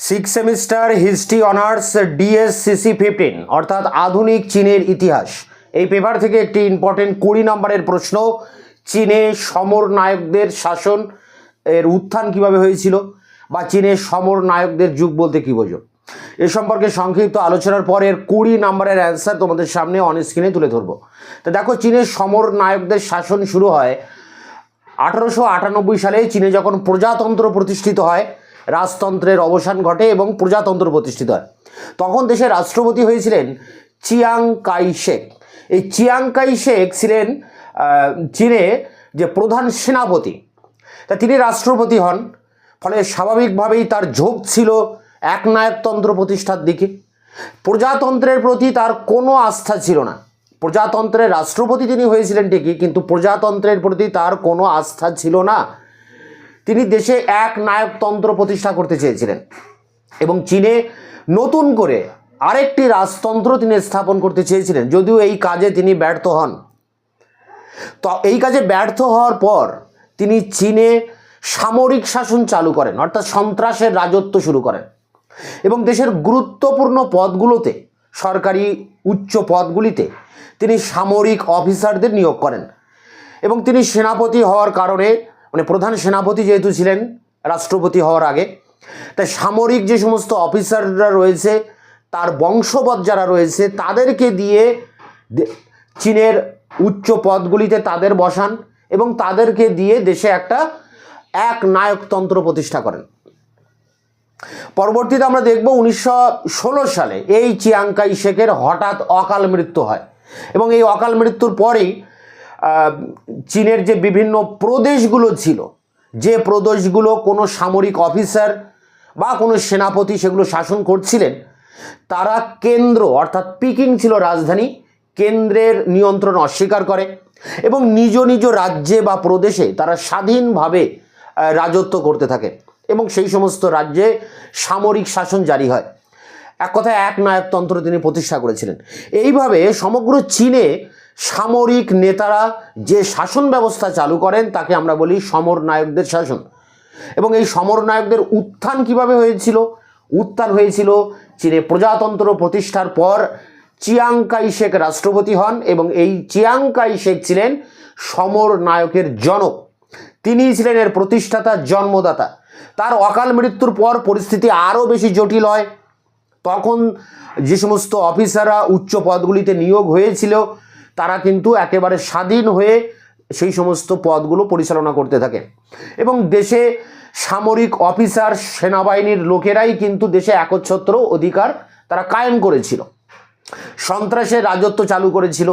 Six semester history honours DSCC 15 অর্থাৎ আধুনিক চীনের ইতিহাস, এই পেপার থেকে একটি ইম্পর্টেন্ট 20 নম্বরের প্রশ্ন। চীনে সমর নায়কদের শাসন এর উত্থান কিভাবে হয়েছিল বা চীনের সমর নায়কদের যুগ বলতে কী বোঝো, এ সম্পর্কে সংক্ষিপ্ত আলোচনার পর এর 20 নম্বরের অ্যান্সার তোমাদের সামনে অন স্ক্রিনে তুলে ধরবো। তো দেখো, চীনের সমর নায়কদের শাসন শুরু হয় 1898 সালে। চীনে যখন প্রজাতন্ত্র প্রতিষ্ঠিত হয়, রাজতন্ত্রের অবসান ঘটে এবং প্রজাতন্ত্র প্রতিষ্ঠিত হয়, তখন দেশের রাষ্ট্রপতি হয়েছিলেন চিয়াং কাই শেক। এই চিয়াং কাই শেক ছিলেন চীনে যে প্রধান সেনাপতি, তা তিনি রাষ্ট্রপতি হন। ফলে স্বাভাবিকভাবেই তার ঝোঁক ছিল একনায়কতন্ত্র প্রতিষ্ঠার দিকে। প্রজাতন্ত্রের প্রতি তার কোনো আস্থা ছিল না। প্রজাতন্ত্রের রাষ্ট্রপতি তিনি হয়েছিলেন ঠিকই, কিন্তু প্রজাতন্ত্রের প্রতি তার কোনো আস্থা ছিল না। তিনি দেশে এক নায়কতন্ত্র প্রতিষ্ঠা করতে চেয়েছিলেন এবং চীনে নতুন করে আরেকটি রাজতন্ত্র তিনি স্থাপন করতে চেয়েছিলেন, যদিও এই কাজে তিনি ব্যর্থ হন। তো এই কাজে ব্যর্থ হওয়ার পর তিনি চীনে সামরিক শাসন চালু করেন, অর্থাৎ সন্ত্রাসের রাজত্ব শুরু করেন এবং দেশের গুরুত্বপূর্ণ পদগুলোতে, সরকারি উচ্চ পদগুলিতে তিনি সামরিক অফিসারদের নিয়োগ করেন এবং তিনি সেনাপতি হওয়ার কারণে, মানে প্রধান সেনাপতি যেহেতু ছিলেন রাষ্ট্রপতি হওয়ার আগে, তাই সামরিক যে সমস্ত অফিসাররা রয়েছে, তার বংশবৎ যারা রয়েছে, তাদেরকে দিয়ে চীনের উচ্চ পদগুলিতে তাদের বসান এবং তাদেরকে দিয়ে দেশে একটা এক নায়কতন্ত্র প্রতিষ্ঠা করেন। পরবর্তীতে আমরা দেখব 1916 সালে এই চিয়াং কাই শেকের হঠাৎ অকাল মৃত্যু হয় এবং এই অকাল মৃত্যুর পরেই চীনের যে বিভিন্ন প্রদেশগুলো ছিল, যে প্রদেশগুলো কোনো সামরিক অফিসার বা কোনো সেনাপতি সেগুলো শাসন করছিলেন, তারা কেন্দ্র অর্থাৎ পিকিং ছিল রাজধানী, কেন্দ্রের নিয়ন্ত্রণ অস্বীকার করে এবং নিজ নিজ রাজ্যে বা প্রদেশে তারা স্বাধীনভাবে রাজত্ব করতে থাকে এবং সেই সমস্ত রাজ্যে সামরিক শাসন জারি হয়। এক কথায় এক নায়কতন্ত্র তিনি প্রতিষ্ঠা করেছিলেন। এইভাবে সমগ্র চীনে সামরিক নেতারা যে শাসন ব্যবস্থা চালু করেন তাকে আমরা বলি সমর নায়কদের শাসন। এবং এই সমর নায়কদের উত্থান কিভাবে হয়েছিল? উত্থান হয়েছিল চীনে প্রজাতন্ত্র প্রতিষ্ঠার পর। চিয়াং কাই শেক রাষ্ট্রপতি হন এবং এই চিয়াং কাই শেক ছিলেন সমর নায়কের জনক। তিনিই ছিলেন এর প্রতিষ্ঠাতা, জন্মদাতা। তার অকাল মৃত্যুর পর পরিস্থিতি আরও বেশি জটিল হয়। তখন যে সমস্ত অফিসাররা উচ্চ পদগুলিতে নিয়োগ হয়েছিল, তারা কিন্তু একেবারে স্বাধীন হয়ে সেই সমস্ত পদগুলো পরিচালনা করতে থাকে এবং দেশে সামরিক অফিসার, সেনাবাহিনীর লোকেরাই কিন্তু দেশে একচ্ছত্র অধিকার তারা কায়েম করেছিল, সন্ত্রাসের রাজত্ব চালু করেছিল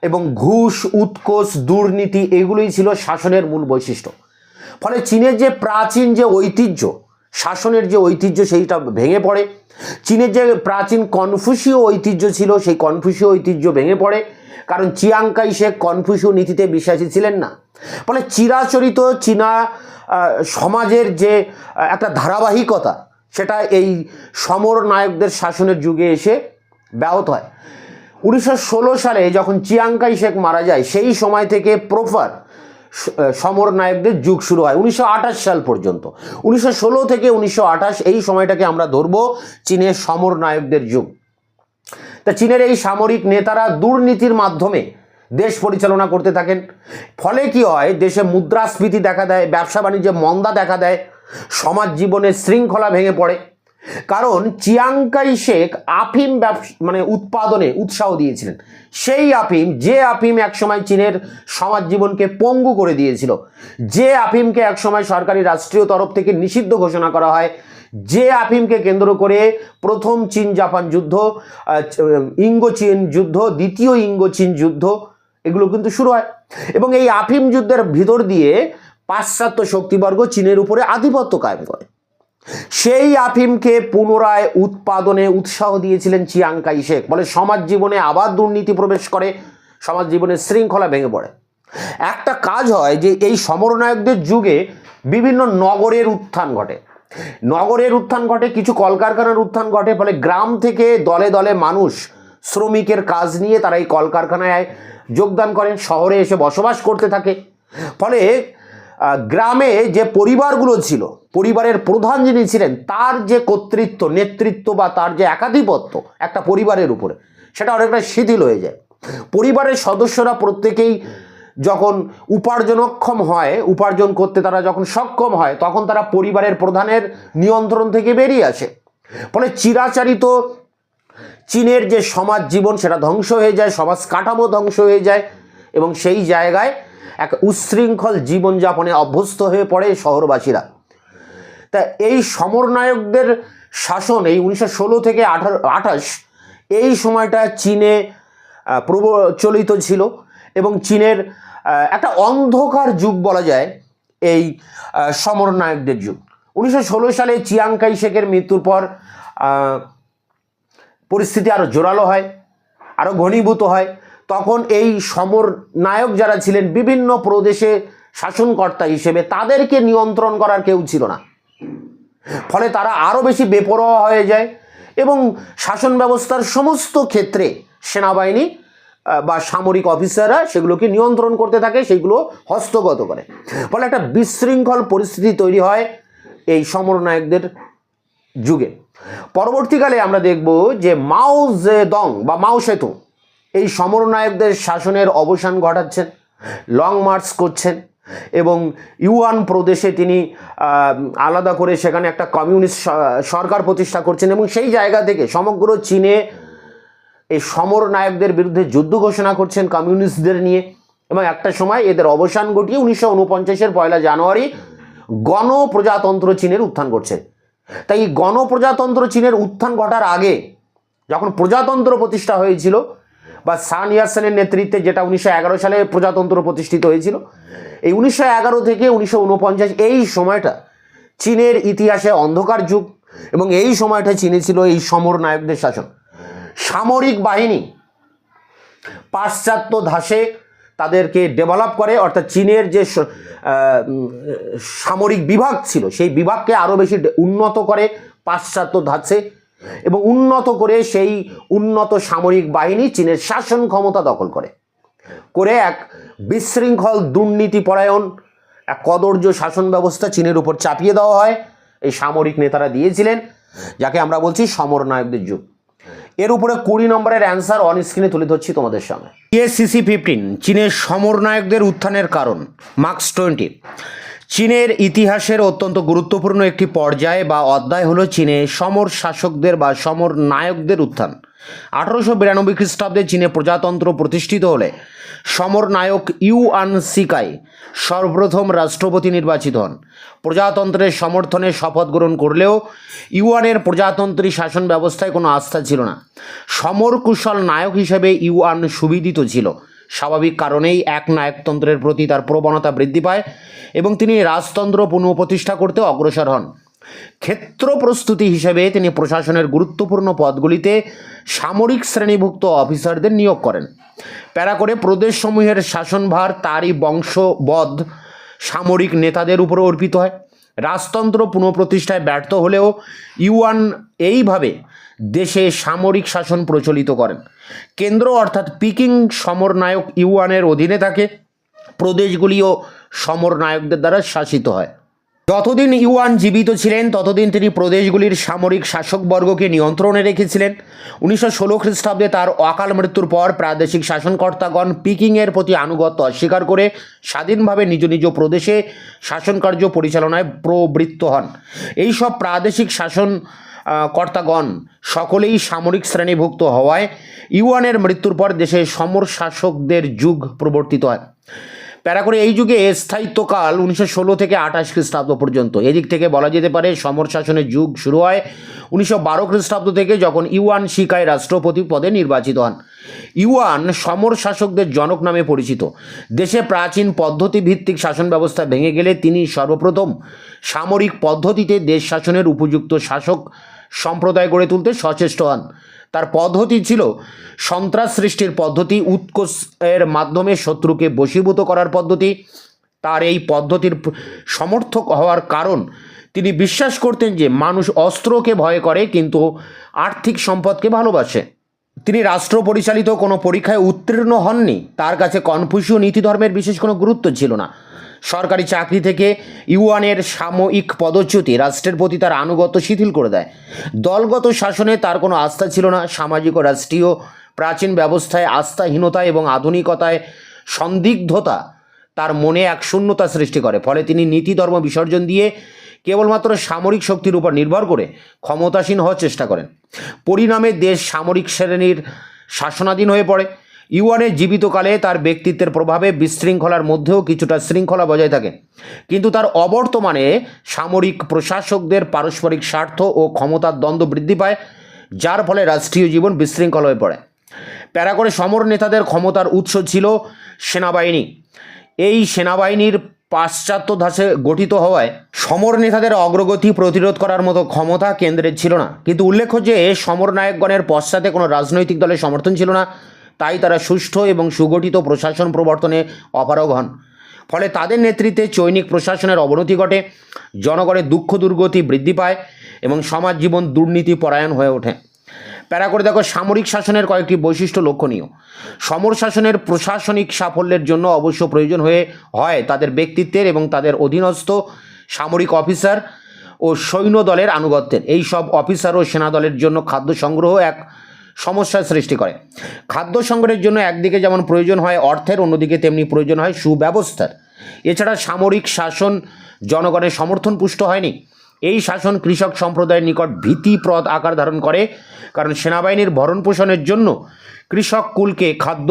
এবং ঘুষ, উৎকোচ, দুর্নীতি এগুলোই ছিল শাসনের মূল বৈশিষ্ট্য। ফলে চীনের যে প্রাচীন যে ঐতিহ্য, শাসনের যে ঐতিহ্য, সেইটা ভেঙে পড়ে। চীনের যে প্রাচীন কনফুসীয় ঐতিহ্য ছিল, সেই কনফুসীয় ঐতিহ্য ভেঙে পড়ে, কারণ চিয়াং কাই শেক কনফুসীয় নীতিতে বিশ্বাসী ছিলেন না। ফলে চিরাচরিত চীনা সমাজের যে একটা ধারাবাহিকতা, সেটা এই সমর নায়কদের শাসনের যুগে এসে ব্যাহত হয়। 1916 সালে যখন চিয়াং কাই শেক মারা যায়, সেই সময় থেকে প্রপার সমর নায়কদের যুগ শুরু হয় 1928 সাল পর্যন্ত। 1916 থেকে 1928 এই সময়টাকে আমরা ধরবো চীনের সমর নায়কদের যুগ। তা চীনের এই সামরিক নেতারা দুর্নীতির মাধ্যমে দেশ পরিচালনা করতে থাকেন। ফলে কি হয়? দেশে মুদ্রাস্ফীতি দেখা দেয়, ব্যবসা বাণিজ্যে মন্দা দেখা দেয়, সমাজ জীবনের শৃঙ্খলা ভেঙে পড়ে। কারণ চিয়াং কাই শেক আফিম উৎপাদনে উৎসাহ দিয়েছিলেন। সেই আফিম, যে আফিম একসময় চীনের সমাজ জীবনকে পঙ্গু করে দিয়েছিল, যে আফিমকে একসময় সরকারি রাষ্ট্রীয় তরফ থেকে নিষিদ্ধ ঘোষণা করা হয়, যে আফিমকে কেন্দ্র করে প্রথম চীন জাপান যুদ্ধ, ইঙ্গো চীন যুদ্ধ, দ্বিতীয় ইঙ্গো চীন যুদ্ধ এগুলো কিন্তু শুরু হয় এবং এই আফিম যুদ্ধের ভিতর দিয়ে পাশ্চাত্য শক্তিবর্গ চীনের উপরে আধিপত্য কায়েম করে। সেই আফিমকে পুনরায় উৎপাদনে উৎসাহ দিয়েছিলেন চিয়াং কাই শেক। বলে সমাজ জীবনে আবার দুর্নীতি প্রবেশ করে, সমাজ জীবনের শৃঙ্খলা ভেঙে পড়ে। একটা কাজ হয় যে এই সমরনায়কদের যুগে বিভিন্ন নগরের উত্থান ঘটে, কিছু কলকারখানার উত্থান ঘটে। ফলে গ্রাম থেকে দলে দলে মানুষ শ্রমিকের কাজ নিয়ে তারা এই কলকারখানায় যোগদান করেন, শহরে এসে বসবাস করতে থাকে। ফলে গ্রামে যে পরিবারগুলো ছিল, পরিবারের প্রধান যিনি ছিলেন, তার যে কর্তৃত্ব, নেতৃত্ব বা তার যে একাধিপত্য একটা পরিবারের উপরে, সেটা অনেকটা শিথিল হয়ে যায়। পরিবারের সদস্যরা প্রত্যেকেই যখন উপার্জনক্ষম হয়, উপার্জন করতে তারা যখন সক্ষম হয়, তখন তারা পরিবারের প্রধানের নিয়ন্ত্রণ থেকে বেরিয়ে আসে। ফলে চিরাচরিত চীনের যে সমাজ জীবন সেটা ধ্বংস হয়ে যায়, সমাজ কাঠামো ধ্বংস হয়ে যায় এবং সেই জায়গায় এক উচ্ছৃঙ্খল জীবনযাপনে অভ্যস্ত হয়ে পড়ে শহরবাসীরা। তা এই সমরনায়কদের শাসন এই 1916 থেকে 1928 এই সময়টা চীনে প্রচলিত ছিল এবং চীনের একটা অন্ধকার যুগ বলা যায় এই সমরনায়কদের যুগ। 1916 সালে চিয়াং কাই শেকের মৃত্যুর পর পরিস্থিতি আরও জোরালো হয়, আরও ঘনীভূত হয়। তখন এই সমরনায়ক যারা ছিলেন বিভিন্ন প্রদেশে শাসনকর্তা হিসেবে, তাদেরকে নিয়ন্ত্রণ করার কেউ ছিল না। ফলে তারা আরও বেশি বেপরোয়া হয়ে যায় এবং শাসন ব্যবস্থার সমস্ত ক্ষেত্রে সেনাবাহিনী বা সামরিক অফিসাররা সেগুলোকে নিয়ন্ত্রণ করতে থাকে, সেগুলো হস্তগত করে। ফলে একটা বিশৃঙ্খল পরিস্থিতি তৈরি হয় এই সমরনায়কদের যুগে। পরবর্তীকালে আমরা দেখব যে মাও জেদং বা মাও সেতুং এই সমরনায়কদের শাসনের অবসান ঘটাচ্ছেন, লং মার্চ করছেন এবং ইউয়ান প্রদেশে তিনি আলাদা করে সেখানে একটা কমিউনিস্ট সরকার প্রতিষ্ঠা করছেন এবং সেই জায়গা থেকে সমগ্র চীনে এই সমরনায়কদের বিরুদ্ধে যুদ্ধ ঘোষণা করছেন কমিউনিস্টদের নিয়ে এবং একটা সময় এদের অবসান ঘটিয়ে 1949-এর 1 জানুয়ারি গণপ্রজাতন্ত্র চীনের উত্থান করছে। তাই এই গণপ্রজাতন্ত্র চীনের উত্থান ঘটার আগে যখন প্রজাতন্ত্র প্রতিষ্ঠা হয়েছিল বা সান ইয়াতসেনের নেতৃত্বে, যেটা 1911 সালে প্রজাতন্ত্র প্রতিষ্ঠিত হয়েছিল, এই 1911 থেকে 1949 এই সময়টা চীনের ইতিহাসে অন্ধকার যুগ এবং এই সময়টা চীনে ছিল এই সমরনায়কদের শাসন। সামরিক বাহিনী পাশ্চাত্য ধাঁচে তাদেরকে ডেভেলপ করে, অর্থাৎ চীনের যে সামরিক বিভাগ ছিল সেই বিভাগকে আরও বেশি উন্নত করে পাশ্চাত্য ধাঁচে এবং উন্নত করে সেই উন্নত সামরিক বাহিনী চীনের শাসন ক্ষমতা দখল করে এক বিশৃঙ্খল দুর্নীতিপরায়ণ এক কদর্য শাসন ব্যবস্থা চীনের উপর চাপিয়ে দেওয়া হয়। এই সামরিক নেতারা দিয়েছিলেন, যাকে আমরা বলছি সমরনায়কদের যুগ। এর উপরে 20 নম্বরের অ্যান্সার অন স্ক্রিনে তুলে ধরছি তোমাদের সামনে। ESCC 15 চীনের সমরনায়কদের উত্থানের কারণ। মার্কস 20 চীনের ইতিহাসের অত্যন্ত গুরুত্বপূর্ণ একটি পর্যায় বা অধ্যায় হলো চীনে সমর শাসকদের বা সমরনায়কদের উত্থান। 1892 খ্রিস্টাব্দে চীনে প্রজাতন্ত্র প্রতিষ্ঠিত হলে সমরনায়ক ইউয়ান শিকাই সর্বপ্রথম রাষ্ট্রপতি নির্বাচিত হন। প্রজাতন্ত্রের সমর্থনে শপথ গ্রহণ করলেও ইউয়ানের প্রজাতন্ত্রী শাসন ব্যবস্থায় কোনো আস্থা ছিল না। সমরকুশল নায়ক হিসেবে ইউয়ান সুবিদিত ছিল। স্বাভাবিক কারণেই এক নায়কতন্ত্রের প্রতি তার প্রবণতা বৃদ্ধি পায় এবং তিনি রাজতন্ত্র পুনঃপ্রতিষ্ঠা করতে অগ্রসর হন। ক্ষেত্র প্রস্তুতি হিসেবে তিনি প্রশাসনের গুরুত্বপূর্ণ পদগুলিতে সামরিক শ্রেণীভুক্ত অফিসারদের নিয়োগ করেন। প্যারা করে প্রদেশসমূহের শাসনভার তারই বংশবদ সামরিক নেতাদের উপর অর্পিত হয়। রাজতন্ত্র পুনঃপ্রতিষ্ঠায় ব্যর্থ হলেও ইউয়ান এইভাবে দেশে সামরিক শাসন প্রচলিত করেন। কেন্দ্র অর্থাৎ পিকিং সমরনায়ক ইউয়ানের অধীনে থাকে, প্রদেশগুলিও সমরনায়কদের দ্বারা শাসিত হয়। যতদিন ইউয়ান জীবিত ছিলেন ততদিন তিনি প্রদেশগুলির সামরিক শাসকবর্গকে নিয়ন্ত্রণে রেখেছিলেন। 1916 খ্রিস্টাব্দে তার অকাল মৃত্যুর পর প্রাদেশিক শাসনকর্তাগণ পিকিংয়ের প্রতি আনুগত্য অস্বীকার করে স্বাধীনভাবে নিজ নিজ প্রদেশে শাসনকার্য পরিচালনায় প্রবৃত্ত হন। এইসব প্রাদেশিক শাসন কর্তাগণ সকলেই সামরিক শ্রেণীভুক্ত হওয়ায় ইউয়ানের মৃত্যুর পর দেশে সমর শাসকদের যুগ প্রবর্তিত হয়। প্যারা করে এই যুগে স্থায়িত্বকাল 1916 থেকে 28 খ্রিস্টাব্দ পর্যন্ত। এদিক থেকে বলা যেতে পারে সমর শাসনের যুগ শুরু হয় 1912 খ্রিস্টাব্দ থেকে, যখন ইউয়ান শিকাই রাষ্ট্রপতি পদে নির্বাচিত হন। ইউয়ান সমর শাসকদের জনক নামে পরিচিত। দেশে প্রাচীন পদ্ধতি ভিত্তিক শাসন ব্যবস্থা ভেঙে গেলে তিনি সর্বপ্রথম সামরিক পদ্ধতিতে দেশ শাসনের উপযুক্ত শাসক সম্প্রদায় গড়ে তুলতে সচেষ্ট হন। তার পদ্ধতি ছিল সন্ত্রাস সৃষ্টির পদ্ধতি, উৎকোচের মাধ্যমে শত্রুকে বশীভূত করার পদ্ধতি। তার এই পদ্ধতির সমর্থক হওয়ার কারণ তিনি বিশ্বাস করতেন যে মানুষ অস্ত্রকে ভয় করে কিন্তু আর্থিক সম্পদকে ভালোবাসে। তিনি রাষ্ট্র পরিচালিত কোনো পরীক্ষায় উত্তীর্ণ হননি। তার কাছে কনফুসীয় নীতি ধর্মের বিশেষ কোনো গুরুত্ব ছিল না। সরকারি চাকরি থেকে ইউয়ানের সাময়িক পদচ্যুতি রাষ্ট্রের প্রতি তার আনুগত্য শিথিল করে দেয়। দলগত শাসনে তার কোনো আস্থা ছিল না। সামাজিক ও রাষ্ট্রীয় প্রাচীন ব্যবস্থায় আস্থাহীনতা এবং আধুনিকতায় সন্দিগ্ধতা তার মনে এক শূন্যতা সৃষ্টি করে। ফলে তিনি নীতি ধর্ম বিসর্জন দিয়ে কেবলমাত্র সামরিক শক্তির উপর নির্ভর করে ক্ষমতাসীন হওয়ার চেষ্টা করেন। পরিণামে দেশ সামরিক শ্রেণীর শাসনাধীন হয়ে পড়ে। ইউয়ানের জীবিতকালে তার ব্যক্তিত্বের প্রভাবে বিশৃঙ্খলার মধ্যেও কিছুটা শৃঙ্খলা বজায় থাকে, কিন্তু তার অবর্তমানে সামরিক প্রশাসকদের পারস্পরিক স্বার্থ ও ক্ষমতার দ্বন্দ্ব বৃদ্ধি পায়, যার ফলে রাষ্ট্রীয় জীবন বিশৃঙ্খল হয়ে পড়ে। প্যারাগোর সমর নেতাদের ক্ষমতার উৎস ছিল সেনাবাহিনী। এই সেনাবাহিনীর পাশ্চাত্য ধাঁচে গঠিত হওয়ায় সমর নেতাদের অগ্রগতি প্রতিরোধ করার মতো ক্ষমতা কেন্দ্রের ছিল না। কিন্তু উল্লেখ্য যে সমরনায়কগণের পশ্চাতে কোনো রাজনৈতিক দলের সমর্থন ছিল না, তাই তারা সুষ্ঠু এবং সুগঠিত প্রশাসন প্রবর্তনে অপারগ হন। ফলে তাদের নেতৃত্বে চৈনিক প্রশাসনের অবনতি ঘটে, জনগণের দুঃখ দুর্গতি বৃদ্ধি পায় এবং সমাজ জীবন দুর্নীতি পরায়ণ হয়ে ওঠে। প্যারা করে দেখো, সামরিক শাসনের কয়েকটি বৈশিষ্ট্য লক্ষণীয়। সমর শাসনের প্রশাসনিক সাফল্যের জন্য অবশ্য প্রয়োজন হয় তাদের ব্যক্তিত্বের এবং তাদের অধীনস্থ সামরিক অফিসার ও সৈন্য দলের আনুগত্যের। এই সব অফিসার ও সেনা দলের জন্য খাদ্য সংগ্রহ এক সমস্যার সৃষ্টি করে। খাদ্য সংগ্রহের জন্য একদিকে যেমন প্রয়োজন হয় অর্থের, অন্যদিকে তেমনি প্রয়োজন হয় সুব্যবস্থার। এছাড়া সামরিক শাসন জনগণের সমর্থন পুষ্ট হয়নি। এই শাসন কৃষক সম্প্রদায়ের নিকট ভীতিপ্রদ আকার ধারণ করে, কারণ সেনাবাহিনীর ভরণ পোষণের জন্য কৃষক কুলকে খাদ্য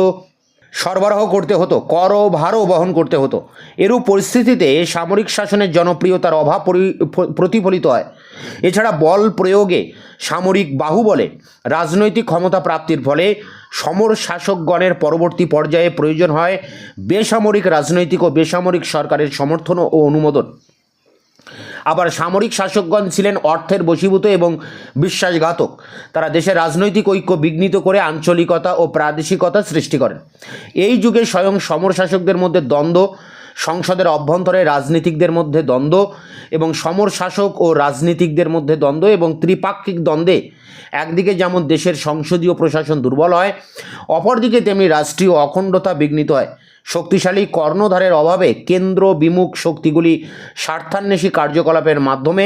সরবরাহ করতে হতো, কর ও ভারও বহন করতে হতো। এরূপ পরিস্থিতিতে সামরিক শাসনের জনপ্রিয়তার অভাব প্রতিফলিত হয়। এছাড়া বল প্রয়োগে সামরিক বাহুবলে রাজনৈতিক ক্ষমতা প্রাপ্তির ফলে সমর শাসকগণের পরবর্তী পর্যায়ে প্রয়োজন হয় বেসামরিক রাজনৈতিক ও বেসামরিক সরকারের সমর্থন ও অনুমোদন। আবার সামরিক শাসকগণ ছিলেন অর্থের বশীভূত এবং বিশ্বাসঘাতক। তারা দেশের রাজনৈতিক ঐক্য বিঘ্নিত করে আঞ্চলিকতা ও প্রাদেশিকতা সৃষ্টি করেন। এই যুগে স্বয়ং সমর শাসকদের মধ্যে দ্বন্দ্ব, সংসদের অভ্যন্তরে রাজনীতিকদের মধ্যে দ্বন্দ্ব এবং সমর শাসক ও রাজনীতিকদের মধ্যে দ্বন্দ্ব এবং ত্রিপাক্ষিক দ্বন্দ্বে একদিকে যেমন দেশের সংসদীয় প্রশাসন দুর্বল হয়, অপরদিকে তেমনি রাষ্ট্রীয় অখণ্ডতা বিঘ্নিত হয়। শক্তিশালী কর্ণধারের অভাবে কেন্দ্র বিমুখ শক্তিগুলি স্বার্থান্বেষী কার্যকলাপের মাধ্যমে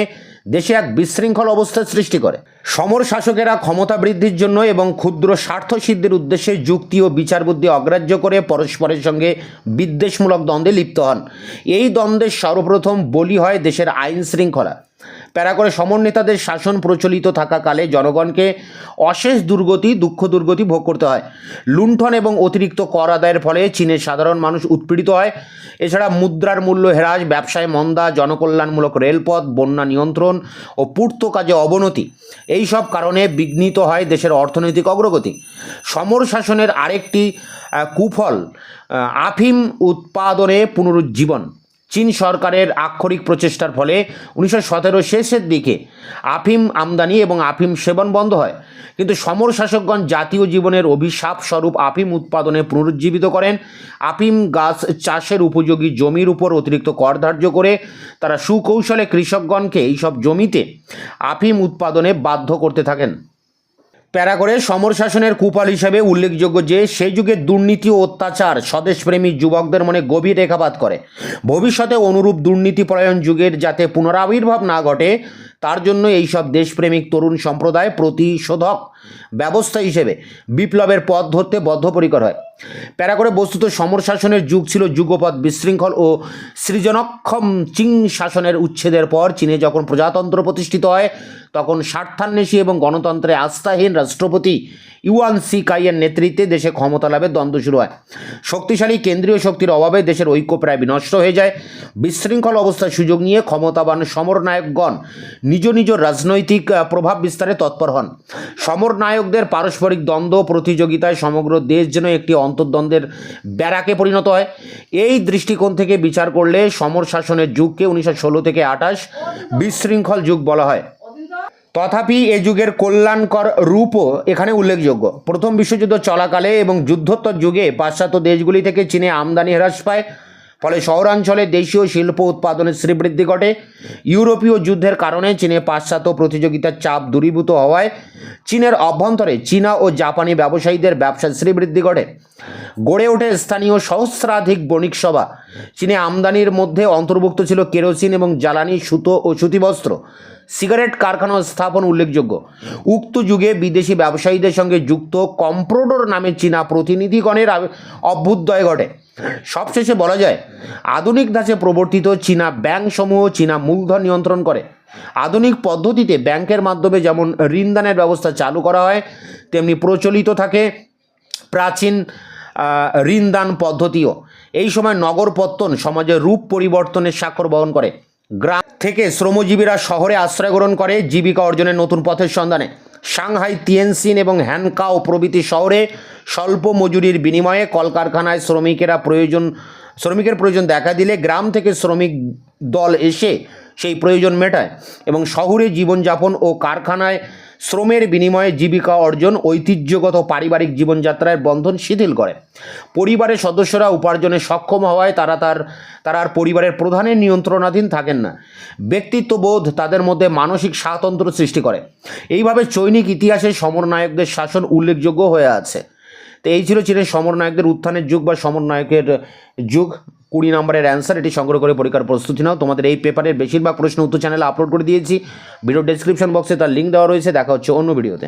দেশে এক বিশৃঙ্খল অবস্থার সৃষ্টি করে। সমর শাসকেরা ক্ষমতা বৃদ্ধির জন্য এবং ক্ষুদ্র স্বার্থ সিদ্ধির উদ্দেশ্যে যুক্তি ও বিচার বুদ্ধি অগ্রাহ্য করে পরস্পরের সঙ্গে বিদ্বেষমূলক দ্বন্দ্বে লিপ্ত হন। এই দ্বন্দ্বের সর্বপ্রথম বলি হয় দেশের আইন শৃঙ্খলা। প্যারা করে সমর নেতাদের শাসন প্রচলিত থাকাকালে জনগণকে অশেষ দুঃখ দুর্গতি ভোগ করতে হয়। লুণ্ঠন এবং অতিরিক্ত কর আদায়ের ফলে চীনের সাধারণ মানুষ উৎপীড়িত হয়। এছাড়া মুদ্রার মূল্য হ্রাস, ব্যবসায় মন্দা, জনকল্যাণমূলক রেলপথ, বন্যা নিয়ন্ত্রণ ও পূর্ত কাজে অবনতি, এই সব কারণে বিঘ্নিত হয় দেশের অর্থনৈতিক অগ্রগতি। সমর শাসনের আরেকটি কুফল আফিম উৎপাদনে পুনরুজ্জীবন। চীন সরকারের আক্ষরিক প্রচেষ্টার ফলে 1917 শেষের দিকে আফিম আমদানি এবং আফিম সেবন বন্ধ হয়। কিন্তু সমর শাসকগণ জাতীয় জীবনের অভিশাপ স্বরূপ আফিম উৎপাদনে পুনরুজ্জীবিত করেন। আফিম গাছ চাষের উপযোগী জমির উপর অতিরিক্ত কর ধার্য করে তারা সুকৌশলে কৃষকগণকে এইসব জমিতে আফিম উৎপাদনে বাধ্য করতে থাকেন। প্যারা করে সমর শাসনের কুফল হিসেবে উল্লেখযোগ্য যে সেই যুগে দুর্নীতি ও অত্যাচার স্বদেশপ্রেমী যুবকদের মনে গভীর রেখাপাত করে। ভবিষ্যতে অনুরূপ দুর্নীতিপরায়ণ যুগের যাতে পুনরাবির্ভাব না ঘটে তার জন্য এইসব দেশপ্রেমিক তরুণ সম্প্রদায় প্রতিশোধক ব্যবস্থা হিসেবে বিপ্লবের পথ ধরতে বদ্ধপরিকর হয়। প্যারা করে বস্তুত সমর শাসনের যুগ ছিল যুগপৎ বিশৃঙ্খল ও সৃজনক্ষম। চিং শাসনের উচ্ছেদের পর চীনে যখন প্রজাতন্ত্র প্রতিষ্ঠিত হয় তখন স্বার্থান্বেষী এবং গণতন্ত্রে আস্থাহীন রাষ্ট্রপতি ইউয়ান সি কাইয়ের নেতৃত্বে দেশে ক্ষমতা লাভের দ্বন্দ্ব শুরু হয়। শক্তিশালী কেন্দ্রীয় শক্তির অভাবে দেশের ঐক্য প্রায় বিনষ্ট হয়ে যায়। বিশৃঙ্খল অবস্থার সুযোগ নিয়ে ক্ষমতাবান সমরনায়কগণ নিজ নিজ রাজনৈতিক প্রভাব বিস্তারে তৎপর হন। সমরনায়কদের পারস্পরিক দ্বন্দ্ব প্রতিযোগিতায় সমগ্র দেশ যেন একটি অন্তর্দ্বন্দ্বের ব্যারাকে পরিণত হয়। এই দৃষ্টিকোণ থেকে বিচার করলে সমর শাসনের যুগকে 1916 থেকে 28 বিশৃঙ্খল যুগ বলা হয়। তথাপি এ যুগের কল্যাণকর রূপও এখানে উল্লেখযোগ্য। প্রথম বিশ্বযুদ্ধ চলাকালে এবং যুদ্ধোত্তর যুগে পাশ্চাত্য দেশগুলি থেকে চীনে আমদানি হ্রাস পায়, ফলে শহরাঞ্চলে দেশীয় শিল্প উৎপাদনের শ্রীবৃদ্ধি ঘটে। ইউরোপীয় যুদ্ধের কারণে চীনে পাশ্চাত্য প্রতিযোগিতার চাপ দূরীভূত হওয়ায় চীনের অভ্যন্তরে চীনা ও জাপানি ব্যবসায়ীদের ব্যবসার শ্রীবৃদ্ধি ঘটে। গড়ে ওঠে স্থানীয় সহস্রাধিক বণিক সভা। চীনে আমদানির মধ্যে অন্তর্ভুক্ত ছিল কেরোসিন এবং জ্বালানি, সুতো ও সুতিবস্ত্র, সিগারেট কারখানা স্থাপন উল্লেখযোগ্য। উক্ত যুগে বিদেশি ব্যবসায়ীদের সঙ্গে যুক্ত কম্প্রোডোর নামে চীনা প্রতিনিধিগণের অভ্যুদয় ঘটে। সবশেষে বলা যায়, আধুনিক ধাঁচে প্রবর্তিত চীনা ব্যাংকসমূহ চীনা মূলধন নিয়ন্ত্রণ করে। আধুনিক পদ্ধতিতে ব্যাংকের মাধ্যমে যেমন ঋণদানের ব্যবস্থা চালু করা হয়, তেমনি প্রচলিত থাকে প্রাচীন ঋণদান পদ্ধতিও। এই সময় নগরপত্তন সমাজের রূপ পরিবর্তনের স্বাক্ষর বহন করে। গ্রাম থেকে শ্রমজীবীরা শহরে আশ্রয় গ্রহণ করে জীবিকা অর্জনের নতুন পথের সন্ধানে। সাংহাই, তিয়েনসিন এবং হ্যানকাও প্রভৃতি শহরে স্বল্প মজুরির বিনিময়ে কলকারখানায় শ্রমিকের প্রয়োজন দেখা দিলে গ্রাম থেকে শ্রমিক দল এসে সেই প্রয়োজন মেটায় এবং শহুরে জীবনযাপন ও কারখানায় শ্রমের বিনিময়ে জীবিকা অর্জন ঐতিহ্যগত পারিবারিক জীবনযাত্রার বন্ধন শিথিল করে। পরিবারের সদস্যরা উপার্জনে সক্ষম হওয়ায় তারা আর পরিবারের প্রধানের নিয়ন্ত্রণাধীন থাকেন না। ব্যক্তিত্ববোধ তাদের মধ্যে মানসিক স্বাতন্ত্র্য সৃষ্টি করে। এইভাবে চৈনিক ইতিহাসে সমরনায়কদের শাসন উল্লেখযোগ্য হয়ে আছে। তো এই ছিল চীনের সমরনায়কদের উত্থানের যুগ বা সমরনায়কের যুগ। 20 নম্বরের অ্যান্সার। এটি সংগ্রহ করে পরীক্ষার প্রস্তুতি নাও। তোমাদের এই পেপারের বেশিরভাগ প্রশ্ন উত্তর চ্যানেলে আপলোড করে দিয়েছি। ভিডিও ডেসক্রিপশন বক্সে তার লিঙ্ক দেওয়া রয়েছে। দেখা হচ্ছে অন্য ভিডিওতে।